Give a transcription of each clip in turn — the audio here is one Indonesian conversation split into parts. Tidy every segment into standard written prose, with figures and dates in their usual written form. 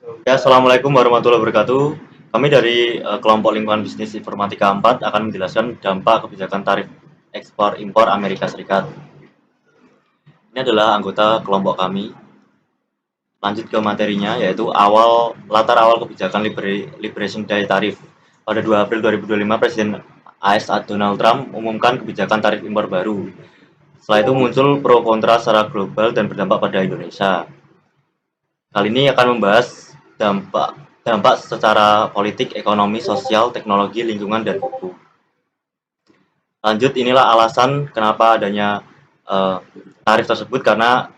Ya, Assalamualaikum warahmatullahi wabarakatuh. Kami dari kelompok lingkungan bisnis informatika 4 akan menjelaskan dampak kebijakan tarif ekspor impor Amerika Serikat. Ini adalah anggota kelompok kami. Lanjut ke materinya, yaitu latar awal kebijakan Liberation Day tarif. Pada 2 April 2025, Presiden AS Donald Trump umumkan kebijakan tarif impor baru. Setelah itu muncul pro kontra secara global dan berdampak pada Indonesia. Kali ini akan membahas dampak dampak secara politik, ekonomi, sosial, teknologi, lingkungan, dan hukum. Lanjut, inilah alasan kenapa adanya tarif tersebut, karena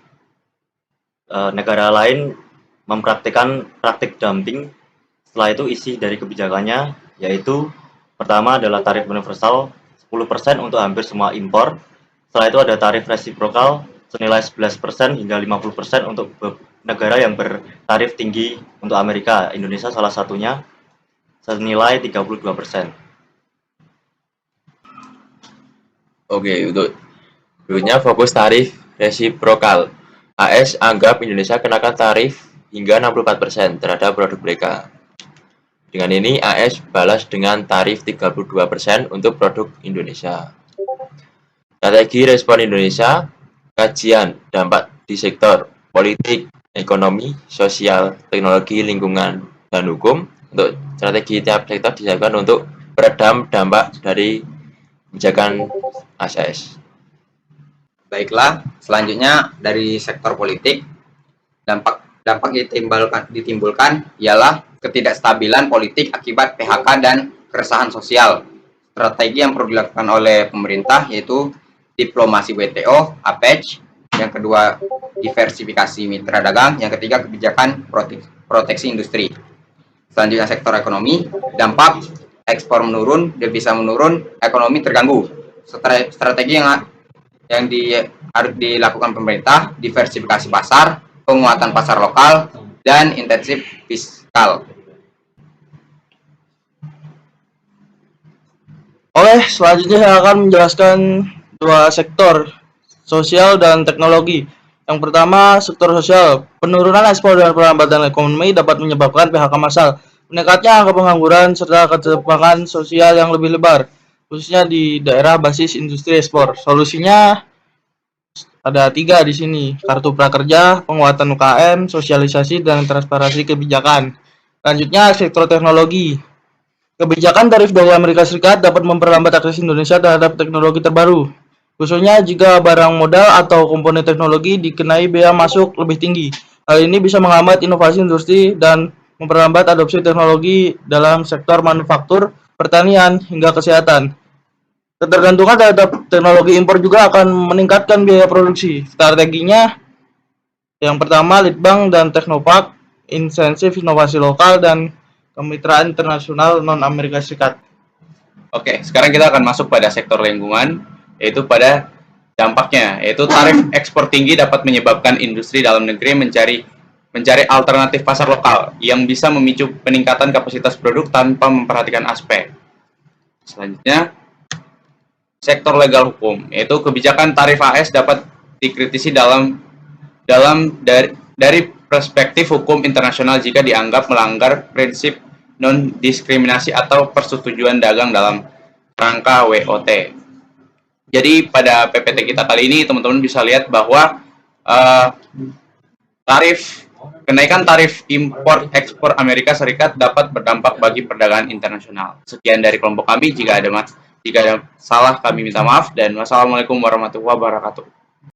negara lain mempraktikkan praktik dumping. Setelah itu isi dari kebijakannya yaitu pertama adalah tarif universal 10% untuk hampir semua impor. Setelah itu ada tarif resiprokal senilai 11% hingga 50% untuk negara yang bertarif tinggi untuk Amerika, Indonesia salah satunya, senilai 32%. Oke, untuk berikutnya fokus tarif resiprokal. AS anggap Indonesia kenakan tarif hingga 64% terhadap produk mereka. Dengan ini AS balas dengan tarif 32% untuk produk Indonesia. Strategi respon Indonesia, kajian dampak di sektor politik, ekonomi, sosial, teknologi, lingkungan, dan hukum. Untuk strategi tiap sektor disiapkan untuk meredam dampak dari kebijakan AS. Baiklah, selanjutnya dari sektor politik, dampak ditimbulkan ialah ketidakstabilan politik akibat PHK dan keresahan sosial. Strategi yang perlu dilakukan oleh pemerintah yaitu diplomasi WTO, APEC, yang kedua diversifikasi mitra dagang, yang ketiga kebijakan proteksi industri. Selanjutnya sektor ekonomi, dampak ekspor menurun, devisa menurun, ekonomi terganggu. Strategi yang harus dilakukan pemerintah, diversifikasi pasar, penguatan pasar lokal, dan intensif fiskal. Selanjutnya saya akan menjelaskan dua sektor, sosial dan teknologi. Yang pertama, sektor sosial. Penurunan ekspor dan perlambatan ekonomi dapat menyebabkan PHK massal, meningkatnya angka pengangguran, serta ketimpangan sosial yang lebih lebar, khususnya di daerah basis industri ekspor. Solusinya ada 3 di sini: kartu prakerja, penguatan UKM, sosialisasi, dan transparansi kebijakan. Selanjutnya, sektor teknologi. Kebijakan tarif dari Amerika Serikat dapat memperlambat akses Indonesia terhadap teknologi terbaru, khususnya jika barang modal atau komponen teknologi dikenai bea masuk lebih tinggi. Hal ini bisa menghambat inovasi industri dan memperlambat adopsi teknologi dalam sektor manufaktur, pertanian, hingga kesehatan. Ketergantungan terhadap teknologi impor juga akan meningkatkan biaya produksi. Strateginya, yang pertama, Litbang dan Teknopark, insentif inovasi lokal, dan kemitraan internasional non-Amerika Serikat. Oke, sekarang kita akan masuk pada sektor lingkungan, yaitu pada dampaknya, yaitu tarif ekspor tinggi dapat menyebabkan industri dalam negeri mencari alternatif pasar lokal yang bisa memicu peningkatan kapasitas produk tanpa memperhatikan aspek. Selanjutnya, sektor legal hukum, yaitu kebijakan tarif AS dapat dikritisi dari perspektif hukum internasional jika dianggap melanggar prinsip non-diskriminasi atau persetujuan dagang dalam rangka WOT. Jadi pada PPT kita kali ini teman-teman bisa lihat bahwa kenaikan tarif impor ekspor Amerika Serikat dapat berdampak bagi perdagangan internasional. Sekian dari kelompok kami. Jika ada salah kami minta maaf, dan wassalamualaikum warahmatullahi wabarakatuh.